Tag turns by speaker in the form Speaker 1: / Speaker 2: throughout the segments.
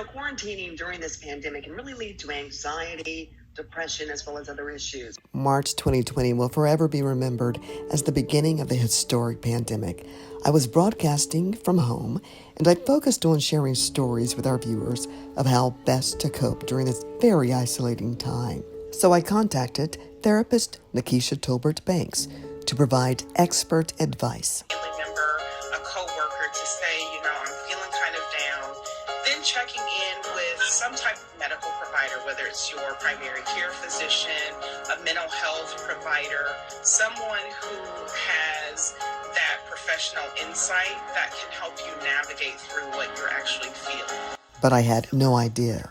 Speaker 1: quarantining during this pandemic can really lead to anxiety, depression, as well as other issues.
Speaker 2: March 2020 will forever be remembered as the beginning of the historic pandemic. I was broadcasting from home, and I focused on sharing stories with our viewers of how best to cope during this very isolating time. So I contacted therapist NaKaisha Tolbert-Banks to provide expert advice.
Speaker 1: Family member, a co-worker to say, I'm feeling kind of down, then checking in with some type of medical provider, whether it's your primary care physician, a mental health provider, someone who has that professional insight that can help you navigate through what you're actually feeling.
Speaker 2: But I had no idea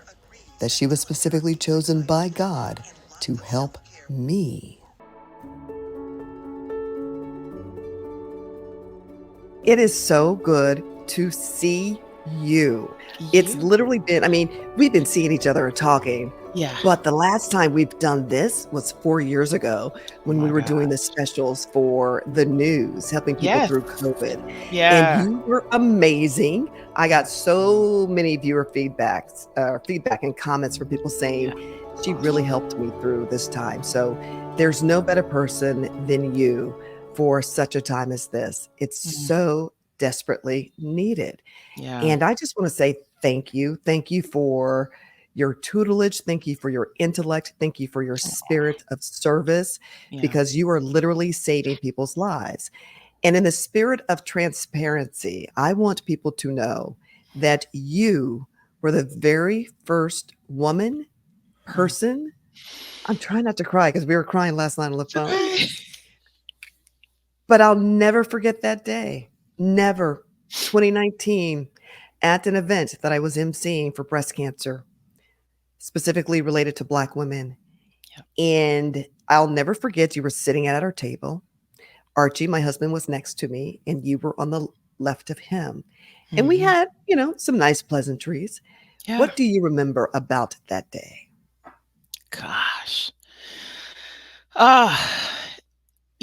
Speaker 2: that she was specifically chosen by God to help me. It is so good to see you. It's literally been, we've been seeing each other and talking.
Speaker 3: Yeah.
Speaker 2: But the last time we've done this was 4 years ago when we were doing the specials for the news, helping people through COVID.
Speaker 3: Yeah.
Speaker 2: And you were amazing. I got so many viewer feedback and comments from people saying she really helped me through this time. So there's no better person than you for such a time as this. It's so desperately needed.
Speaker 3: Yeah.
Speaker 2: And I just want to say thank you. Thank you for your tutelage. Thank you for your intellect. Thank you for your spirit of service, because you are literally saving people's lives. And in the spirit of transparency, I want people to know that you were the very first person. I'm trying not to cry because we were crying last night on the phone. But I'll never forget that day. Never. 2019, at an event that I was emceeing for breast cancer, specifically related to Black women.
Speaker 3: Yep.
Speaker 2: And I'll never forget, you were sitting at our table. Archie, my husband, was next to me, and you were on the left of him. And we had, some nice pleasantries.
Speaker 3: Yeah.
Speaker 2: What do you remember about that day?
Speaker 3: Gosh.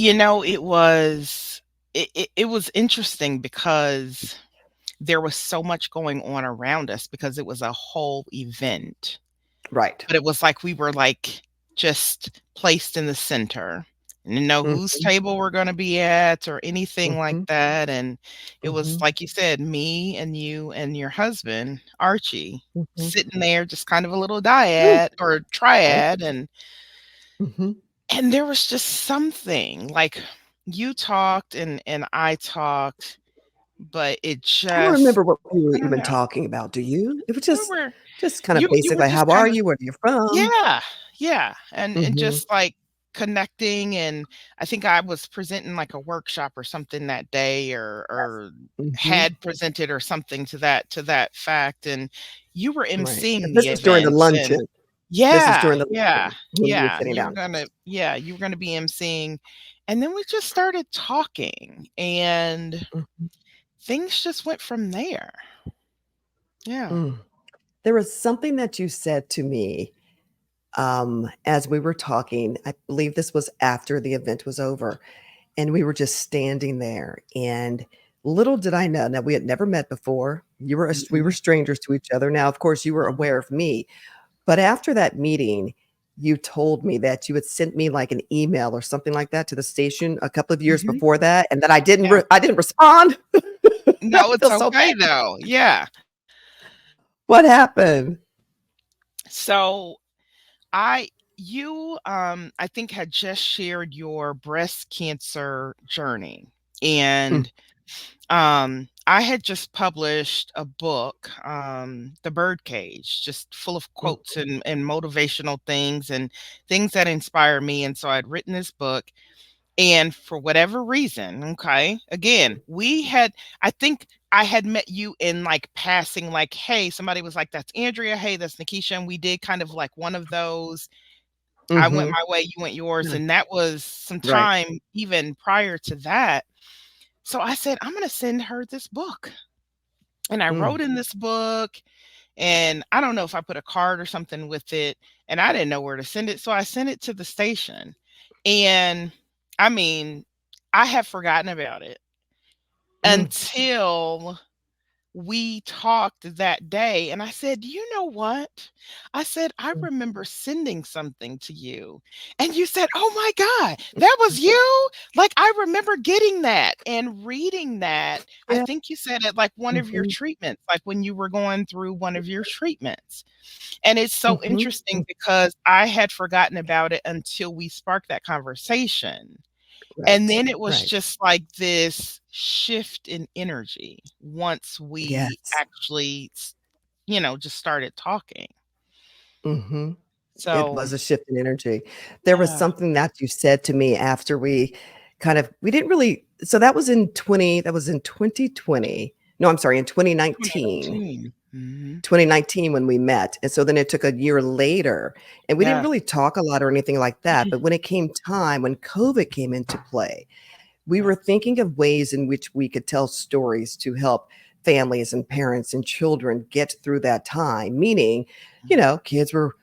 Speaker 3: It was interesting because there was so much going on around us because it was a whole event.
Speaker 2: Right.
Speaker 3: But it was like we were just placed in the center. And didn't know whose table we're going to be at or anything like that. And it was, like you said, me and you and your husband, Archie, sitting there, just kind of a little dyad or triad. And there was just something like you talked and I talked, but it just...
Speaker 2: I don't remember what we were even talking about. Do you? It was just kind of basically, how are you? Where are you from?
Speaker 3: Yeah. And just like connecting. And I think I was presenting like a workshop or something that day or had presented or something to that fact. And you were emceeing
Speaker 2: the This is during the luncheon. This is during the luncheon.
Speaker 3: You were going to be emceeing. And then we just started talking and things just went from there. Yeah.
Speaker 2: There was something that you said to me as we were talking. I believe this was after the event was over, and we were just standing there. And little did I know, now we had never met before. We were strangers to each other. Now, of course, you were aware of me. But after that meeting, you told me that you had sent me like an email or something like that to the station a couple of years before that, and that I didn't respond.
Speaker 3: No, it's okay though. Yeah.
Speaker 2: What happened?
Speaker 3: So I think had just shared your breast cancer journey, and I had just published a book, The Birdcage, just full of quotes and motivational things and things that inspire me. And so I'd written this book, and for whatever reason, again, I think I had met you in like passing, like, hey, somebody was like, that's Andrea. Hey, that's Nikesha. And we did kind of like one of those. I went my way, you went yours. And that was some time even prior to that. So I said, I'm going to send her this book. And I wrote in this book, and I don't know if I put a card or something with it, and I didn't know where to send it. So I sent it to the station. And I had forgotten about it until we talked that day and I said, "You know what?" I said, "I
Speaker 2: Mm.
Speaker 3: remember sending something to you." And you said, "Oh my God, that was you?" Like, I remember getting that and reading that. I
Speaker 2: Yeah.
Speaker 3: think you said at like one of your
Speaker 2: Mhm.
Speaker 3: treatments, like when you were going through one of your treatments. And it's so
Speaker 2: Mhm.
Speaker 3: interesting because I had forgotten about it until we sparked that conversation. And
Speaker 2: Right.
Speaker 3: then it was
Speaker 2: Right.
Speaker 3: just like this shift in energy once we
Speaker 2: Yes.
Speaker 3: actually, just started talking.
Speaker 2: Mhm. It
Speaker 3: So,
Speaker 2: was a shift in energy. There was
Speaker 3: yeah,
Speaker 2: something that you said to me after we didn't really, so that was in 2020. No, I'm sorry, in 2019.
Speaker 3: 2019. Mhm.
Speaker 2: 2019 when we met, and so then it took a year later, and we didn't
Speaker 3: Yeah.
Speaker 2: really talk a lot or anything like that, but when it came time when COVID came into play, we
Speaker 3: Yeah.
Speaker 2: were thinking of ways in which we could tell stories to help families and parents and children get through that time, meaning, kids were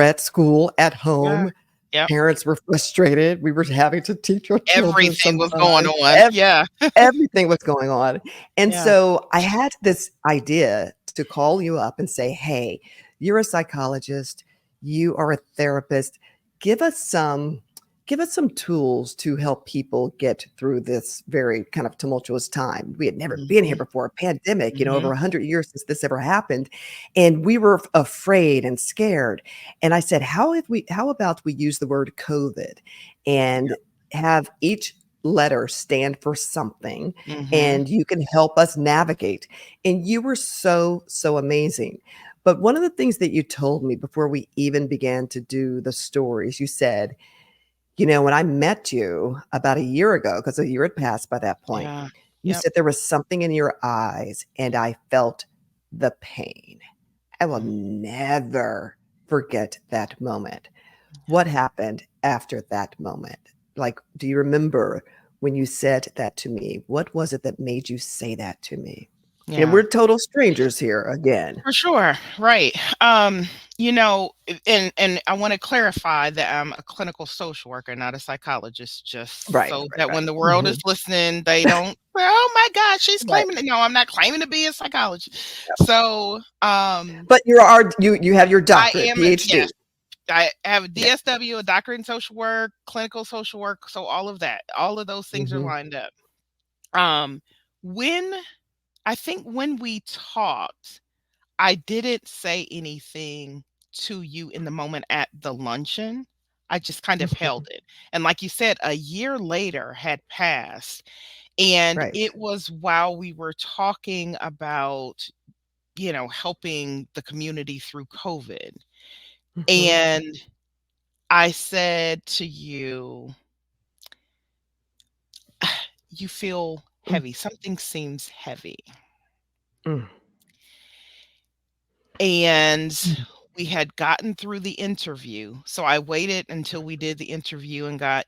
Speaker 2: at school, at
Speaker 3: Yeah.
Speaker 2: home,
Speaker 3: Yep.
Speaker 2: parents were frustrated, we were having to teach our children
Speaker 3: Everything was going
Speaker 2: sometimes,
Speaker 3: on. Yeah.
Speaker 2: everything was going on, and
Speaker 3: Yeah.
Speaker 2: so I had this idea to call you up and say, "Hey, you're a psychologist, you are a therapist, give us some give us some tools to help people get through this very kind of tumultuous time." We had never been here
Speaker 3: Mhm.
Speaker 2: before, a pandemic, over
Speaker 3: Mhm.
Speaker 2: 100 years since this ever happened, and we were afraid and scared, and I said, how about we use the word COVID and
Speaker 3: Yep.
Speaker 2: have each letter stand for something,
Speaker 3: Mhm.
Speaker 2: and you can help us navigate. And you were so, so amazing. But one of the things that you told me before we even began to do the stories, you said, when I met you about a year ago, because a year had passed by that point,
Speaker 3: Yeah.
Speaker 2: you
Speaker 3: Yep.
Speaker 2: said there was something in your eyes, and I felt the pain. I will
Speaker 3: Mm.
Speaker 2: never forget that moment.
Speaker 3: Yeah.
Speaker 2: What happened after that moment? Like, do you remember when you said that to me? What was it that made you say that to me? And
Speaker 3: Yeah.
Speaker 2: we're total strangers here again.
Speaker 3: For sure, right. And I want to clarify that I'm a clinical social worker, not a psychologist, just
Speaker 2: Right,
Speaker 3: so
Speaker 2: right,
Speaker 3: that when
Speaker 2: right.
Speaker 3: the world is
Speaker 2: Mhm.
Speaker 3: listening, they don't, "Well, oh my God, she's
Speaker 2: Right.
Speaker 3: claiming it." No, I'm not claiming to be a psychologist.
Speaker 2: Yep.
Speaker 3: So,
Speaker 2: But you have your
Speaker 3: I
Speaker 2: doctorate,
Speaker 3: am,
Speaker 2: PhD.
Speaker 3: yes, I have a
Speaker 2: Yeah.
Speaker 3: DSW, a doctorate in social work, clinical social work. So all of that, all of those things are
Speaker 2: Mhm.
Speaker 3: lined up. Um, when I think when we talked, I didn't say anything to you in the moment at the luncheon. I just kind of held
Speaker 2: Mhm.
Speaker 3: it. And like you said, a year later had passed. And
Speaker 2: Right.
Speaker 3: it was while we were talking about, helping the community through COVID.
Speaker 2: Mhm.
Speaker 3: And I said to you, "You feel
Speaker 2: Mm,
Speaker 3: heavy. Something seems heavy."
Speaker 2: mm,
Speaker 3: And
Speaker 2: mm.
Speaker 3: we had gotten through the interview. So I waited until we did the interview and got,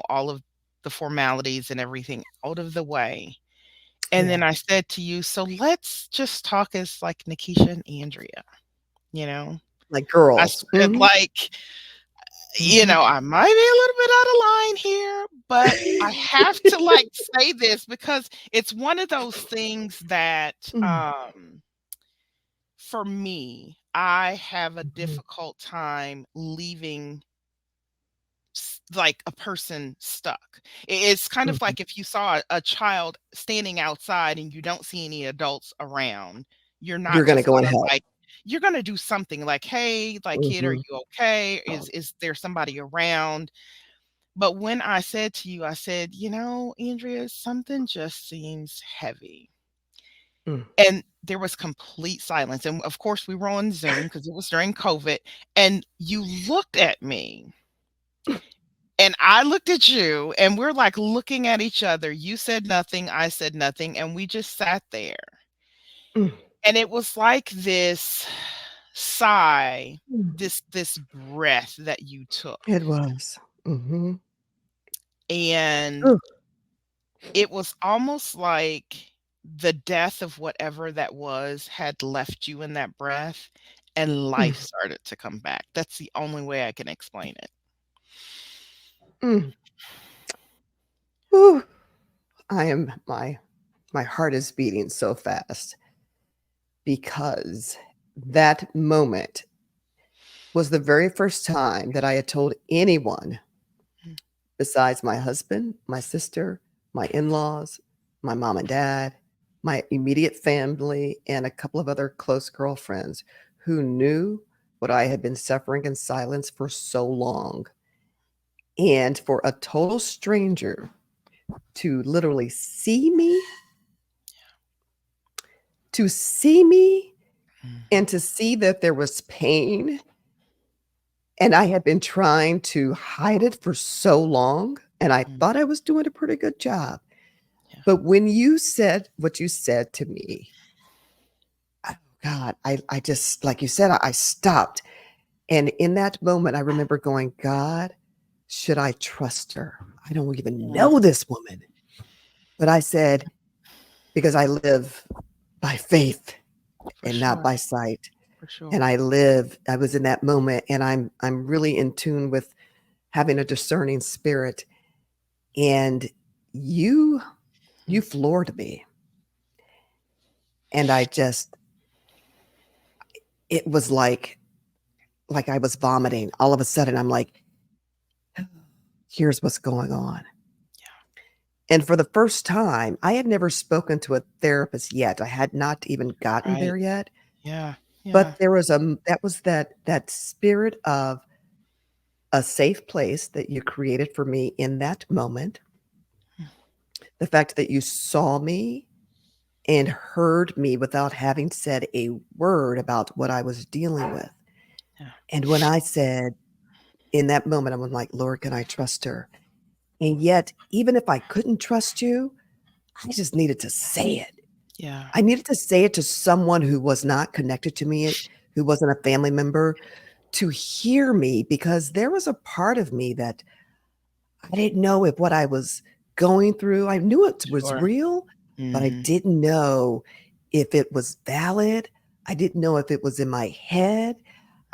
Speaker 3: all of the formalities and everything out of the way. And then
Speaker 2: Yeah.
Speaker 3: I said to you, "So let's just talk as like Nikesha and Andrea, you know?"
Speaker 2: Like
Speaker 3: I
Speaker 2: girls.
Speaker 3: said,
Speaker 2: Mhm.
Speaker 3: like,
Speaker 2: Mhm.
Speaker 3: I might be a little bit out of line here, but I have to like say this because it's one of those things that
Speaker 2: Mm.
Speaker 3: for me, I have a
Speaker 2: Mhm.
Speaker 3: difficult time leaving like a person stuck. It's kind of
Speaker 2: Mhm.
Speaker 3: like if you saw a child standing outside and you don't see any adults around, you're
Speaker 2: You're
Speaker 3: not
Speaker 2: gonna
Speaker 3: just
Speaker 2: go and
Speaker 3: gonna
Speaker 2: help.
Speaker 3: like, you're gonna do something like, "Hey, like, kid, are
Speaker 2: Mhm.
Speaker 3: you okay? Is there somebody around?" But when I said to you, I said, Andrea, something just seems heavy."
Speaker 2: Mm.
Speaker 3: And there was complete silence. And of course, we were on Zoom because it was during COVID. And you looked at me and I looked at you, and we're like looking at each other. You said nothing. I said nothing. And we just sat there.
Speaker 2: Mm.
Speaker 3: And it was like this sigh,
Speaker 2: Mm.
Speaker 3: this breath that you
Speaker 2: It
Speaker 3: took.
Speaker 2: was. Mhm.
Speaker 3: And
Speaker 2: Ooh.
Speaker 3: it was almost like the death of whatever that was had left you in that breath and
Speaker 2: Mm.
Speaker 3: life started to come back. That's the only way I can explain it.
Speaker 2: Mm. Ooh. I am my heart is beating so fast. because that moment was the very first time that I had told anyone
Speaker 3: Mm.
Speaker 2: besides my husband, my sister, my in-laws, my mom and dad, my immediate family, and a couple of other close girlfriends who knew what I had been suffering in silence for so long. And for a total stranger to literally see me
Speaker 3: Mhm.
Speaker 2: and to see that there was pain and I had been trying to hide it for so long, and I
Speaker 3: Mm.
Speaker 2: thought I was doing a pretty good job.
Speaker 3: Yeah.
Speaker 2: But when you said what you said to me, oh God, I just, like you said, I stopped. And in that moment, I remember going, God, should I trust her? I don't even
Speaker 3: Yeah.
Speaker 2: know this woman. But I said, because I live by faith
Speaker 3: For
Speaker 2: and not
Speaker 3: sure.
Speaker 2: by sight.
Speaker 3: For
Speaker 2: And
Speaker 3: sure.
Speaker 2: I was in that moment, and I'm really in tune with having a discerning spirit. And you
Speaker 3: Mm.
Speaker 2: you floored me. And I just, it was like I was vomiting. All of a sudden, I'm like, here's what's going on. And for the first time, I had never spoken to a therapist yet. I had not even gotten
Speaker 3: Right.
Speaker 2: there yet.
Speaker 3: Yeah. Yeah.
Speaker 2: But there was that was that spirit of a safe place that you created for me in that moment.
Speaker 3: Mm.
Speaker 2: The fact that you saw me and heard me without having said a word about what I was dealing with.
Speaker 3: Yeah.
Speaker 2: And when I said in that moment, I'm like, Lord, can I trust her? And yet, even if I couldn't trust you, I just needed to say it.
Speaker 3: Yeah.
Speaker 2: I needed to say it to someone who was not connected to me, who wasn't a family member, to hear me, because there was a part of me that I didn't know if what I was going through, I knew it was
Speaker 3: Sure.
Speaker 2: real, but I
Speaker 3: Mhm.
Speaker 2: didn't know if it was valid. I didn't know if it was in my head.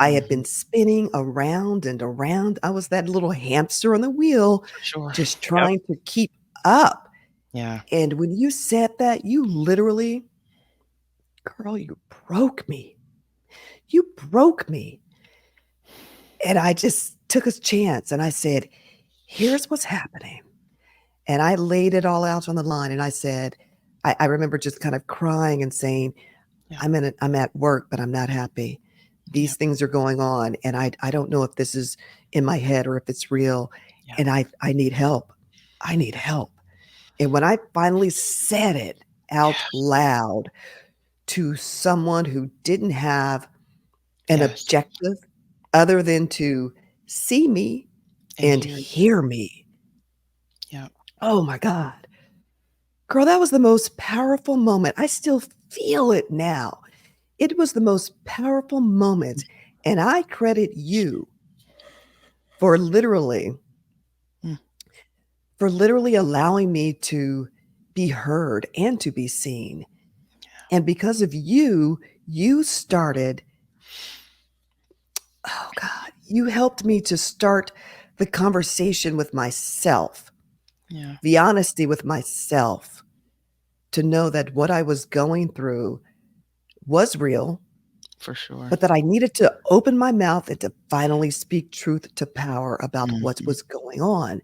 Speaker 2: I had
Speaker 3: Mhm.
Speaker 2: been spinning around and around. I was that little hamster on the wheel,
Speaker 3: For sure.
Speaker 2: just
Speaker 3: Yep.
Speaker 2: trying to keep up.
Speaker 3: Yeah.
Speaker 2: And when you said that, you literally, girl, you broke me. You broke me. And I just took a chance and I said, here's what's happening. And I laid it all out on the line. And I said, I remember just kind of crying and saying,
Speaker 3: Yeah.
Speaker 2: I'm at work, but I'm not happy.
Speaker 3: Yeah.
Speaker 2: These things are going on. And I don't know if this is in my head or if it's real.
Speaker 3: Yeah.
Speaker 2: And I need help. I need help. And when I finally said it out
Speaker 3: Yeah.
Speaker 2: loud to someone who didn't have an
Speaker 3: Yes.
Speaker 2: objective other than to see me
Speaker 3: And
Speaker 2: and
Speaker 3: hear you.
Speaker 2: hear me,
Speaker 3: Yeah.
Speaker 2: oh my God. Girl, that was the most powerful moment. I still feel it now. It was the most powerful moment. And I credit you for literally,
Speaker 3: Mm.
Speaker 2: for literally allowing me to be heard and to be seen. And because of you, you started, oh God, you helped me to start the conversation with myself,
Speaker 3: Yeah.
Speaker 2: the honesty with myself, to know that what I was going through was real,
Speaker 3: For sure.
Speaker 2: but that I needed to open my mouth and to finally speak truth to power about what
Speaker 3: Mhm.
Speaker 2: was going on.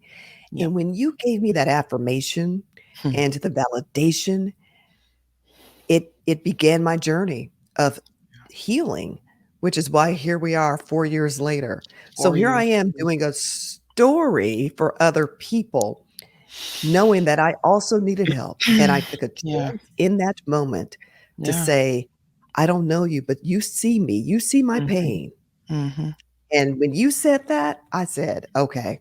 Speaker 3: Yep.
Speaker 2: And when you gave me that affirmation
Speaker 3: Hmm.
Speaker 2: and the validation, it began my journey of healing, which is why here we are 4 years later. So
Speaker 3: 4
Speaker 2: here I
Speaker 3: years.
Speaker 2: am doing a story for other people, knowing that I also needed help. And I took a
Speaker 3: Yeah.
Speaker 2: chance in that moment to
Speaker 3: Yeah.
Speaker 2: say, I don't know you, but you see me, you see my
Speaker 3: Mhm.
Speaker 2: pain.
Speaker 3: Mhm.
Speaker 2: And when you said that, I said, okay,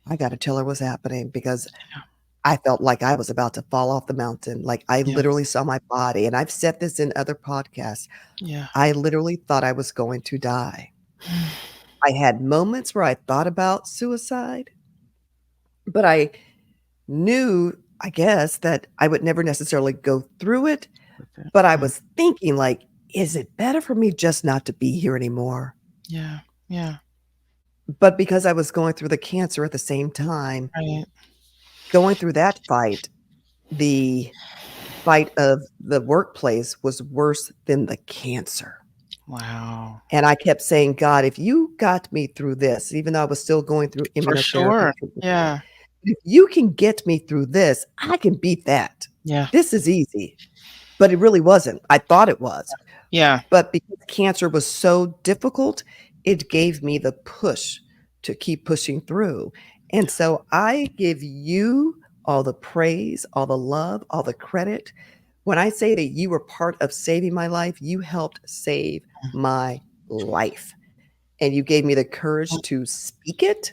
Speaker 2: I got to tell her what's happening, because
Speaker 3: Yeah.
Speaker 2: I felt like I was about to fall off the mountain. Like I
Speaker 3: Yeah.
Speaker 2: literally saw my body. And I've said this in other podcasts.
Speaker 3: Yeah.
Speaker 2: I literally thought I was going to die. I had moments where I thought about suicide, but I knew, I guess, that I would never necessarily go through it.
Speaker 3: With it.
Speaker 2: But I
Speaker 3: Mm.
Speaker 2: was thinking, like, is it better for me just not to be here anymore?
Speaker 3: Yeah. Yeah.
Speaker 2: But because I was going through the cancer at the same time,
Speaker 3: Right.
Speaker 2: going through that fight, the fight of the workplace was worse than the cancer.
Speaker 3: Wow.
Speaker 2: And I kept saying, God, if you got me through this, even though I was still going through
Speaker 3: For
Speaker 2: immunotherapy
Speaker 3: sure.
Speaker 2: treatment,
Speaker 3: Yeah.
Speaker 2: if you can get me through this, I can beat that.
Speaker 3: Yeah.
Speaker 2: This is easy. But it really wasn't. I thought it was.
Speaker 3: Yeah.
Speaker 2: But because cancer was so difficult, it gave me the push to keep pushing through. And so I give you all the praise, all the love, all the credit. When I say that you were part of saving my life, you helped save my life. And you gave me the courage to speak it,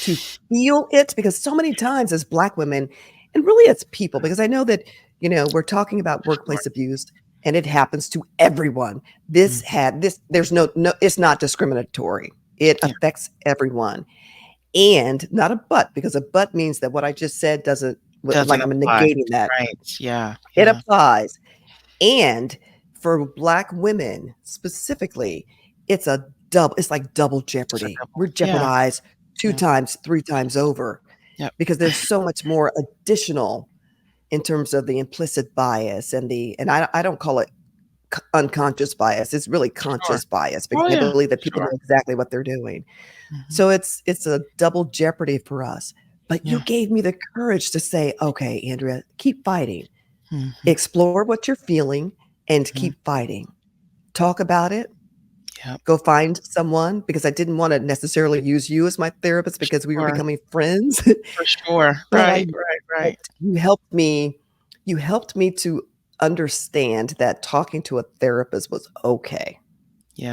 Speaker 2: to feel it, because so many times as Black women, and really as people, because I know that, we're talking about
Speaker 3: Sure.
Speaker 2: workplace abuse and it happens to everyone. This
Speaker 3: Mm.
Speaker 2: had this, there's no, it's not discriminatory. It
Speaker 3: Yeah.
Speaker 2: affects everyone. And not a but, because a but means that what I just said doesn't,
Speaker 3: Doesn't
Speaker 2: like I'm
Speaker 3: apply.
Speaker 2: negating that.
Speaker 3: Right. Yeah.
Speaker 2: It
Speaker 3: Yeah.
Speaker 2: applies. And for Black women specifically, it's like double
Speaker 3: It's a
Speaker 2: jeopardy.
Speaker 3: double.
Speaker 2: We're
Speaker 3: Yeah.
Speaker 2: jeopardized 2
Speaker 3: Yeah.
Speaker 2: times, 3 times over
Speaker 3: Yep.
Speaker 2: because there's so much more additional in terms of the implicit bias and I don't call it unconscious bias. It's really
Speaker 3: Sure.
Speaker 2: conscious bias because
Speaker 3: Oh,
Speaker 2: I
Speaker 3: yeah.
Speaker 2: believe that people know
Speaker 3: Sure.
Speaker 2: exactly what they're doing.
Speaker 3: Mhm.
Speaker 2: So it's a double jeopardy for us. But you
Speaker 3: Yeah.
Speaker 2: gave me the courage to say, "Okay, Andrea, keep fighting.
Speaker 3: Mhm.
Speaker 2: Explore what you're feeling and
Speaker 3: Mhm.
Speaker 2: keep fighting. Talk about it.
Speaker 3: Yep.
Speaker 2: Go find someone," because I didn't wanna necessarily use you as my therapist because we were
Speaker 3: Sure.
Speaker 2: becoming friends.
Speaker 3: For sure.
Speaker 2: But I
Speaker 3: Right. Right.
Speaker 2: but
Speaker 3: Right.
Speaker 2: you helped me to understand that talking to a therapist was okay,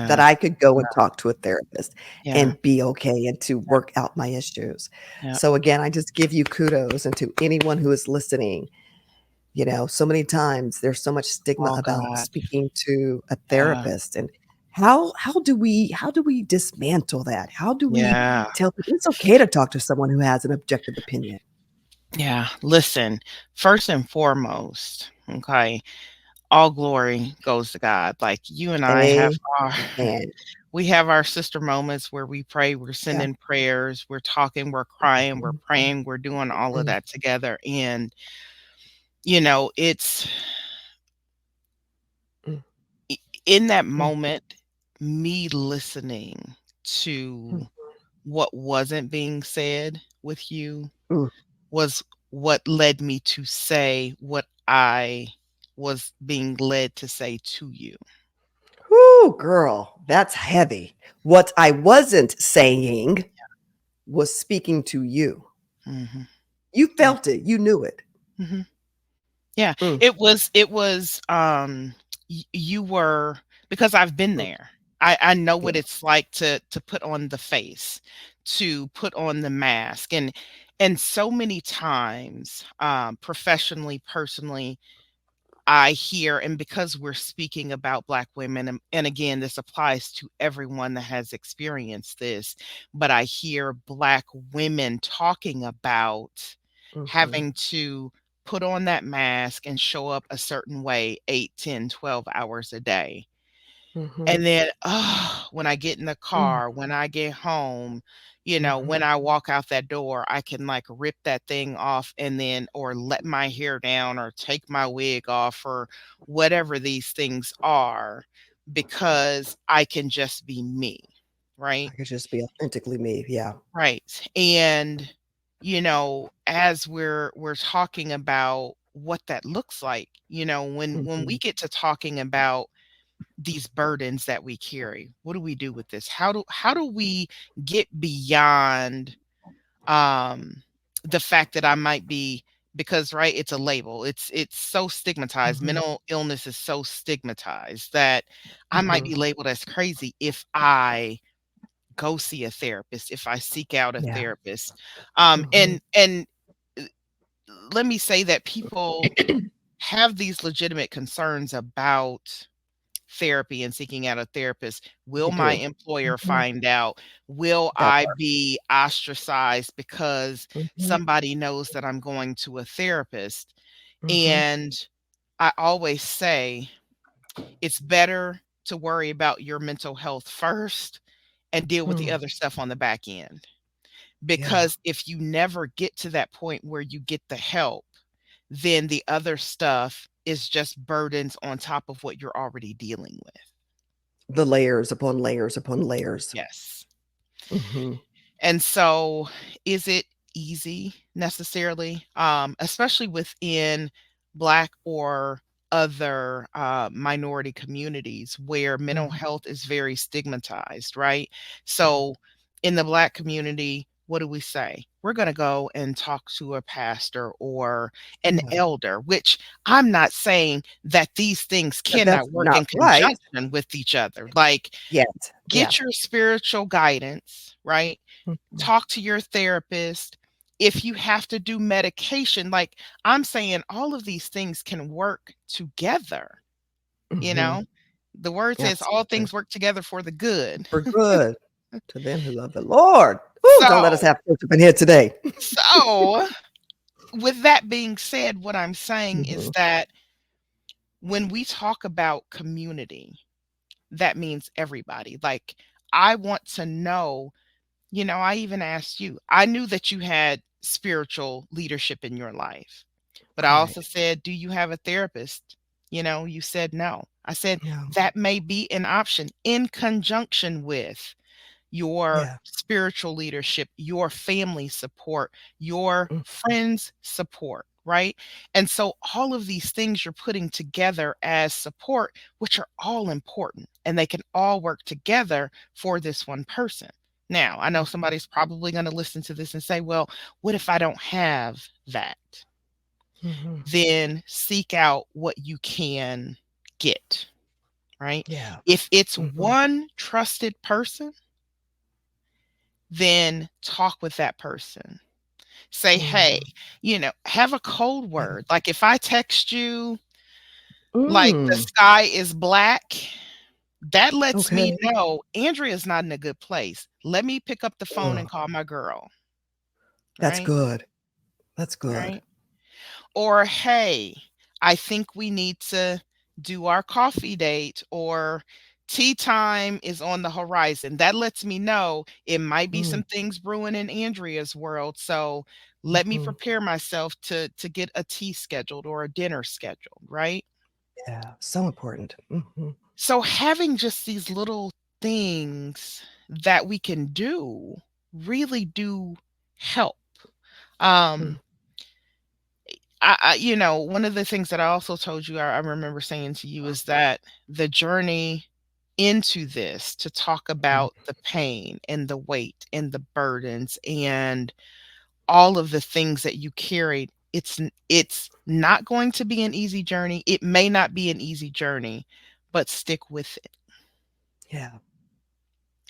Speaker 2: that
Speaker 3: Yeah.
Speaker 2: I could go and talk to a therapist
Speaker 3: Yeah.
Speaker 2: and be okay and to work out my issues.
Speaker 3: Yep.
Speaker 2: So again, I just give you kudos, and to anyone who is listening, so many times there's so much stigma
Speaker 3: Oh
Speaker 2: about
Speaker 3: God.
Speaker 2: speaking to a
Speaker 3: Yeah.
Speaker 2: therapist, and how do we dismantle that? How do we
Speaker 3: Yeah.
Speaker 2: tell people it's okay to talk to someone who has an objective opinion?
Speaker 3: Yeah. Listen, first and foremost, okay, all glory goes to God. Like you and I have our
Speaker 2: Amen.
Speaker 3: we have our sister moments where we pray, we're
Speaker 2: Yeah.
Speaker 3: sending prayers, we're talking, we're crying, we're
Speaker 2: Mhm.
Speaker 3: praying, we're doing all of
Speaker 2: Mm,
Speaker 3: that together. And, it's
Speaker 2: mm,
Speaker 3: i- in that
Speaker 2: mm,
Speaker 3: moment, me listening to
Speaker 2: mm,
Speaker 3: what wasn't being said with you
Speaker 2: mm.
Speaker 3: was what led me to say what I was being led to say to you.
Speaker 2: Whoo, girl, that's heavy. What I wasn't saying was speaking to you.
Speaker 3: Hmm.
Speaker 2: You
Speaker 3: Yeah.
Speaker 2: felt it. You knew it.
Speaker 3: Hmm. Yeah.
Speaker 2: Mm,
Speaker 3: You were, because I've been
Speaker 2: mm,
Speaker 3: there. I know
Speaker 2: yeah.
Speaker 3: what it's like to put on the face, to put on the mask. And so many times, professionally, personally, I hear, and because we're speaking about Black women, and again, this applies to everyone that has experienced this, but I hear Black women talking about
Speaker 2: Mhm,
Speaker 3: having to put on that mask and show up a certain way 8, 10, 12 hours a day.
Speaker 2: mhm,
Speaker 3: And then, when I get in the
Speaker 2: mm,
Speaker 3: car, when I get home,
Speaker 2: mhm.
Speaker 3: when I walk out that door, I can like rip that thing off and then, or let my hair down or take my wig off or whatever these things are, because I can just be me. Right.
Speaker 2: I could just be authentically me. Yeah.
Speaker 3: Right. And, as we're talking about what that looks like, when we
Speaker 2: Mhm,
Speaker 3: get to talking about these burdens that we carry, what do we do with this? How do we get beyond the fact that I might be, because right, it's a label. It's so stigmatized.
Speaker 2: mhm,
Speaker 3: Mental illness is so stigmatized that I might
Speaker 2: mhm.
Speaker 3: be labeled as crazy if I go see a therapist, if I seek out a
Speaker 2: Yeah.
Speaker 3: therapist.
Speaker 2: Mhm,
Speaker 3: And uh, let me say that people have these legitimate concerns about therapy and seeking out a therapist. Will
Speaker 2: they
Speaker 3: my
Speaker 2: do.
Speaker 3: employer
Speaker 2: Mhm.
Speaker 3: find out? Will
Speaker 2: That
Speaker 3: I
Speaker 2: part.
Speaker 3: be ostracized because
Speaker 2: Mhm,
Speaker 3: somebody knows that I'm going to a therapist?
Speaker 2: mhm,
Speaker 3: And I always say it's better to worry about your mental health first and deal with the
Speaker 2: mm.
Speaker 3: other stuff on the back end.
Speaker 2: Yeah.
Speaker 3: Because if you never get to that point where you get the help, then the other stuff is just burdens on top of what you're already dealing with.
Speaker 2: The layers upon layers upon layers.
Speaker 3: Yes.
Speaker 2: Mhm.
Speaker 3: And so, is it easy necessarily, especially within Black or other minority communities where mental
Speaker 2: Mhm.
Speaker 3: health is very stigmatized, right?
Speaker 2: Mhm.
Speaker 3: So, in the Black community, what do we say? We're going to go and talk to a pastor or an
Speaker 2: Yeah.
Speaker 3: elder, which I'm not saying that these things
Speaker 2: That's
Speaker 3: cannot work
Speaker 2: not
Speaker 3: in
Speaker 2: right
Speaker 3: conjunction with each other. Like,
Speaker 2: yet. Yeah.
Speaker 3: get your spiritual guidance, right?
Speaker 2: Mhm.
Speaker 3: Talk to your therapist. If you have to do medication, like I'm saying, all of these things can work together. You
Speaker 2: Mhm.
Speaker 3: know, the word says all
Speaker 2: Absolutely.
Speaker 3: things work together for the good.
Speaker 2: For good to them who love the Lord. Ooh, don't let us
Speaker 3: So,
Speaker 2: have church up in here today.
Speaker 3: so with that being said, what I'm saying is
Speaker 2: Mhm.
Speaker 3: that when we talk about community, that means everybody. Like, I want to know. I even asked you, I knew that you had spiritual leadership in your life, but I also
Speaker 2: Right.
Speaker 3: said, do you have a therapist? You said no. I said,
Speaker 2: Yeah.
Speaker 3: that may be an option in conjunction with your
Speaker 2: Yeah.
Speaker 3: spiritual leadership, your family support, your
Speaker 2: Mm.
Speaker 3: friends support, right? And so all of these things you're putting together as support, which are all important, and they can all work together for this one person. Now, I know
Speaker 2: Mm.
Speaker 3: somebody's probably going to listen to this and say, well, what if I don't have that?
Speaker 2: Mhm.
Speaker 3: Then seek out what you can get, right?
Speaker 2: Yeah.
Speaker 3: If it's
Speaker 2: Mhm.
Speaker 3: one trusted person, then talk with that person. Say, hey,
Speaker 2: Mhm.
Speaker 3: have a code
Speaker 2: Yeah.
Speaker 3: word. Like if I text you, like the
Speaker 2: Mm.
Speaker 3: sky is black, that lets me
Speaker 2: Okay.
Speaker 3: know Andrea's not in a good place. Let me pick up the phone and
Speaker 2: Ugh.
Speaker 3: call my girl.
Speaker 2: That's
Speaker 3: Right.
Speaker 2: good. That's good.
Speaker 3: Right. Or, hey, I think we need to do our coffee date, or tea time is on the horizon. That lets me know it might be
Speaker 2: Mm.
Speaker 3: some things brewing in Andrea's world. So let me
Speaker 2: Mhm.
Speaker 3: prepare myself to get a tea scheduled or a dinner scheduled, right?
Speaker 2: Yeah. So important. Mhm.
Speaker 3: So having just these little things that we can do really do help.
Speaker 2: Mm.
Speaker 3: Um, one of the things that I also told you, I remember saying to you, is that the journey into this to talk
Speaker 2: Mhm.
Speaker 3: about the pain and the weight and the burdens and all of the things that you carried, it's not going to be an easy journey. It may not be an easy journey, but stick with it,
Speaker 2: Yeah.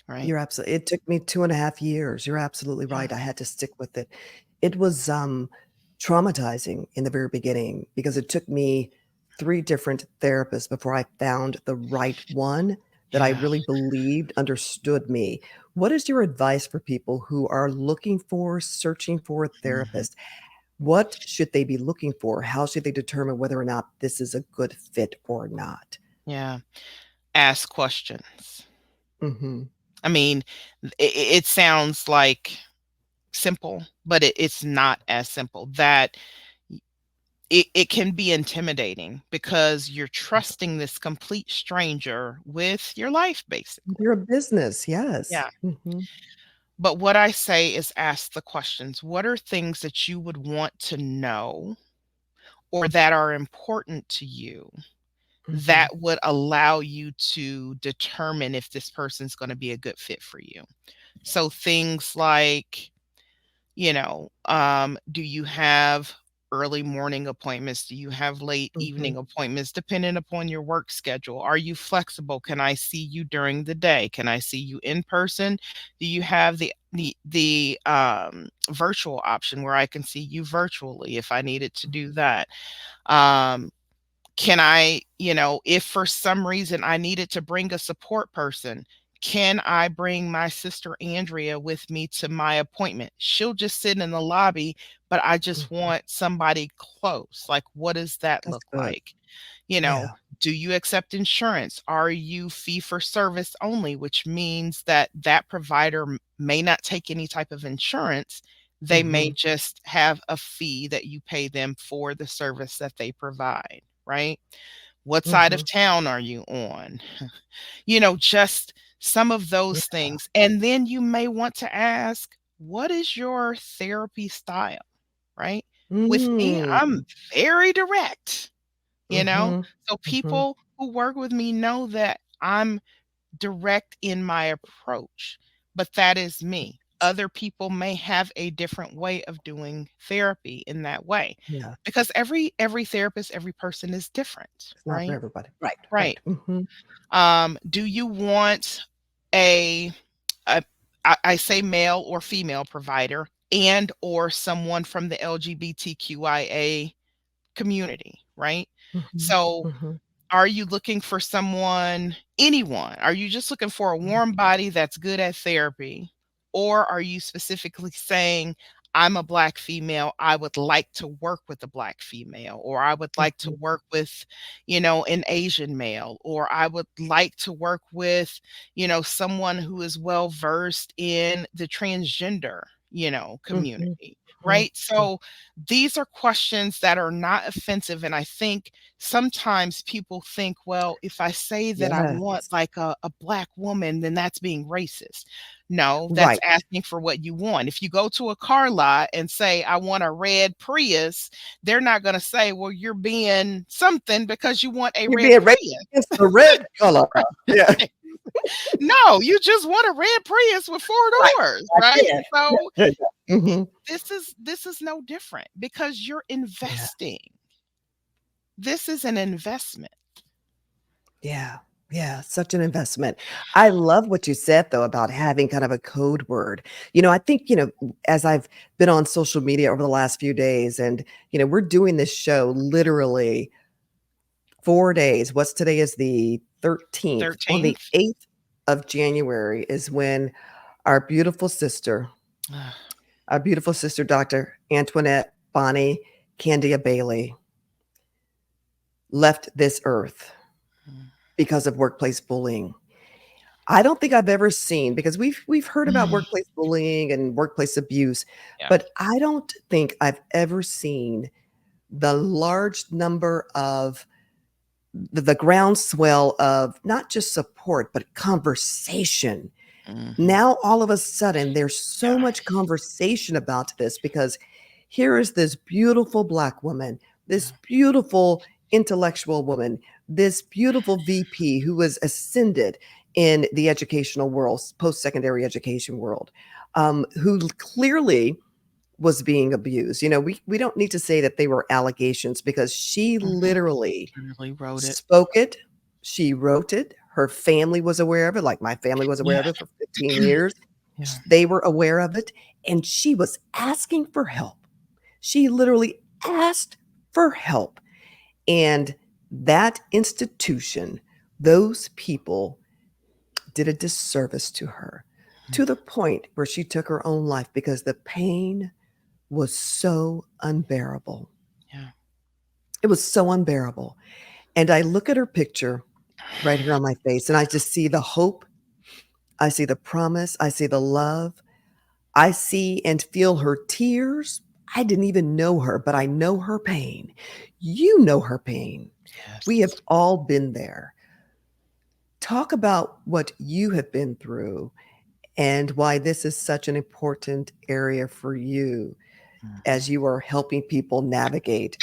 Speaker 3: right?
Speaker 2: You're absolutely it took me 2.5 years. You're absolutely
Speaker 3: Yeah.
Speaker 2: right. I had to stick with it. It was, traumatizing in the very beginning because it took me 3 different therapists before I found the right one that I
Speaker 3: Yeah.
Speaker 2: really believed understood me. What is your advice for people who are looking for, searching for a
Speaker 3: Mhm.
Speaker 2: therapist? What should they be looking for? How should they determine whether or not this is a good fit or not?
Speaker 3: Yeah. Ask questions.
Speaker 2: Mhm.
Speaker 3: I mean, it sounds like simple, but it's not as simple. That it can be intimidating because you're trusting this complete stranger with your life, basically.
Speaker 2: You're a business, yes.
Speaker 3: Yeah.
Speaker 2: Mhm.
Speaker 3: But what I say is ask the questions. What are things that you would want to know or that are important to you
Speaker 2: Mhm.
Speaker 3: that would allow you to determine if this person's going to be a good fit for you? So things like, do you have early morning appointments? Do you have late
Speaker 2: Mhm.
Speaker 3: evening appointments, depending upon your work schedule? Are you flexible? Can I see you during the day? Can I see you in person? Do you have the virtual option where I can see you virtually if I needed to do that? Um, can I, if for some reason I needed to bring a support person, can I bring my sister Andrea with me to my appointment? She'll just sit in the lobby, but I just
Speaker 2: Mhm.
Speaker 3: want somebody close. Like, what does that
Speaker 2: That's
Speaker 3: look
Speaker 2: good.
Speaker 3: like? You know,
Speaker 2: Yeah.
Speaker 3: do you accept insurance? Are you fee for service only, which means that that provider may not take any type of insurance. They may
Speaker 2: Mhm.
Speaker 3: just have a fee that you pay them for the service that they provide. right? What side of
Speaker 2: Mhm.
Speaker 3: town are you on? Just some of those
Speaker 2: Yeah.
Speaker 3: things. And then you may want to ask, what is your therapy style, right? With me,
Speaker 2: Mm.
Speaker 3: I'm very direct, you know?
Speaker 2: Mhm.
Speaker 3: So
Speaker 2: Mhm.
Speaker 3: people who work with me know that I'm direct in my approach, but that is me. Other people may have a different way of doing therapy in that way
Speaker 2: Yeah.
Speaker 3: because every therapist, every person is different,
Speaker 2: It's not for
Speaker 3: right?
Speaker 2: everybody. Right.
Speaker 3: Right.
Speaker 2: Right. Mhm.
Speaker 3: Do you want a, I say male or female provider and or someone from the LGBTQIA community, right?
Speaker 2: Mhm.
Speaker 3: So
Speaker 2: Mhm.
Speaker 3: are you looking for anyone? Are you just looking for a warm body that's good at therapy? Or are you specifically saying, I'm a Black female, I would like to work with a Black female, or I would like to
Speaker 2: Mhm.
Speaker 3: work with, an Asian male, or I would like to work with, someone who is well versed in the transgender,
Speaker 2: Mhm.
Speaker 3: community,
Speaker 2: Mhm.
Speaker 3: right? So these are questions that are not offensive. And I think sometimes people think, well, if I say that I want
Speaker 2: Yes.
Speaker 3: like a Black woman, then that's being racist. No, that's
Speaker 2: Right.
Speaker 3: asking for what you want. If you go to a car lot and say, I want a red Prius, they're not going to say, well, you're being something because you want a
Speaker 2: You're
Speaker 3: red
Speaker 2: being racist
Speaker 3: Prius.
Speaker 2: against the red color. Yeah.
Speaker 3: No, you just want a red Prius with four
Speaker 2: Right.
Speaker 3: doors,
Speaker 2: I
Speaker 3: right?
Speaker 2: did. Yeah.
Speaker 3: So
Speaker 2: Yeah. Yeah.
Speaker 3: it,
Speaker 2: Mhm.
Speaker 3: this is no different because you're
Speaker 2: Yeah.
Speaker 3: investing. This is an investment.
Speaker 2: Yeah. Yeah, such an investment. I love what you said though about having kind of a code word. I think, as I've been on social media over the last few days and, we're doing this show literally 4 days. What's today is the 13th. On the
Speaker 3: 13th.
Speaker 2: 8th of January is when our beautiful sister, Dr. Antoinette Bonnie Candia-Bailey left this earth because of workplace bullying. I don't think I've ever seen because we've heard about
Speaker 3: Mm,
Speaker 2: workplace bullying and workplace abuse,
Speaker 3: yeah.
Speaker 2: but I don't think I've ever seen the large number of the groundswell of not just support, but conversation.
Speaker 3: Mhm.
Speaker 2: Now, all of a sudden, there's so
Speaker 3: Yeah.
Speaker 2: much conversation about this because here is this beautiful Black woman, this beautiful intellectual woman, this beautiful VP who was ascended in the educational world, post secondary education world, who clearly was being abused. We don't need to say that they were allegations because she
Speaker 3: Mhm.
Speaker 2: literally
Speaker 3: Literally wrote it.
Speaker 2: spoke it, she wrote it, her family was aware of it, like my family was aware
Speaker 3: Yeah.
Speaker 2: of it for 15 years.
Speaker 3: Yeah.
Speaker 2: They were aware of it, and she was asking for help. She literally asked for help, and that institution, those people did a disservice to her
Speaker 3: Mm,
Speaker 2: to the point where she took her own life because the pain was so unbearable.
Speaker 3: yeah.
Speaker 2: It was so unbearable. And I look at her picture right here on my face, and I just see the hope. I see the promise. I see the love. I see and feel her tears. I didn't even know her, but I know her pain. You know her pain. We have
Speaker 3: Yes.
Speaker 2: all been there. Talk about what you have been through and why this is such an important area for you
Speaker 3: Mhm.
Speaker 2: as you are helping people navigate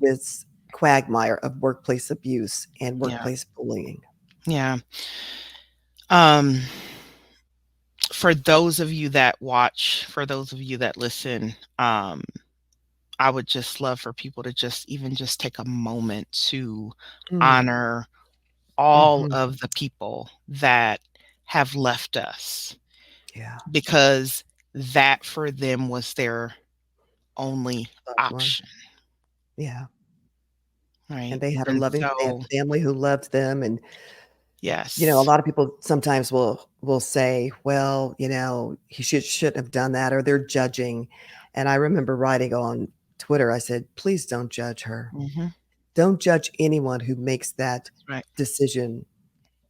Speaker 2: this quagmire of workplace abuse and
Speaker 3: Yeah.
Speaker 2: workplace bullying.
Speaker 3: Yeah. Um, for those of you that watch, for those of you that listen, I would just love for people to just take a moment to
Speaker 2: Mm,
Speaker 3: honor all
Speaker 2: mhm.
Speaker 3: of the people that have left us
Speaker 2: Yeah,
Speaker 3: because that for them was their only
Speaker 2: loved one.
Speaker 3: option,
Speaker 2: Yeah,
Speaker 3: right?
Speaker 2: and they had a
Speaker 3: And
Speaker 2: loving
Speaker 3: so,
Speaker 2: family who loved them, and, a
Speaker 3: yes.
Speaker 2: lot of people sometimes will say, "Well, he shouldn't have done that," or they're judging, and I remember writing on Twitter, I said, "Please don't judge her.
Speaker 3: Mhm.
Speaker 2: Don't judge anyone who makes that
Speaker 3: That's right.
Speaker 2: decision."